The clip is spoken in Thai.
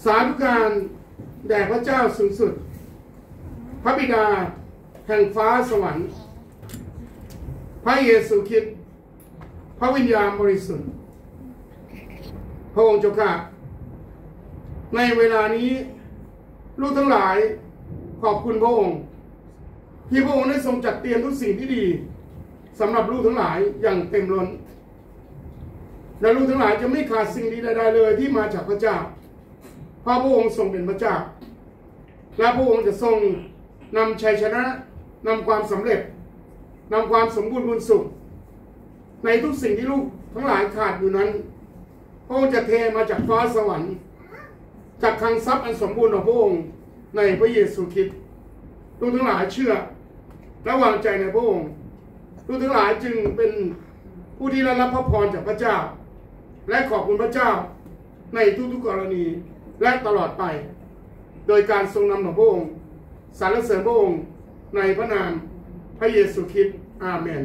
สาธุการแด่พระเจ้าสูงสุดพระบิดาแห่งฟ้าสวรรค์พระเยซูคริสต์พระวิญญาณบริสุทธิ์พระองค์เจ้าข้าในเวลานี้ลูกทั้งหลายขอบคุณพระองค์ที่พระองค์ได้ทรงจัดเตรียมทุกสิ่งที่ดีสำหรับลูกทั้งหลายอย่างเต็มล้นและลูกทั้งหลายจะไม่ขาดสิ่งดีใดๆเลยที่มาจากพระเจ้าเพราะพระองค์ทรงเป็นพระเจ้าและพระองค์จะทรงนำชัยชนะนำความสำเร็จนำความสมบูรณ์บุญสุขในทุกสิ่งที่ลูกทั้งหลายขาดอยู่นั้นพระองค์จะเทมาจากฟ้าสวรรค์จากคลังทรัพย์อันสมบูรณ์ของพระองค์ในพระเยซูคริสต์ลูกทั้งหลายเชื่อและวางใจในพระองค์ลูกทั้งหลายจึงเป็นผู้ที่ได้รับพระพรจากพระเจ้าและขอบคุณพระเจ้าในทุกๆกรณีและตลอดไปโดยการทรงนำของพระองค์สรรเสริญพระองค์ในพระนามพระเยซูคริสต์อาเมน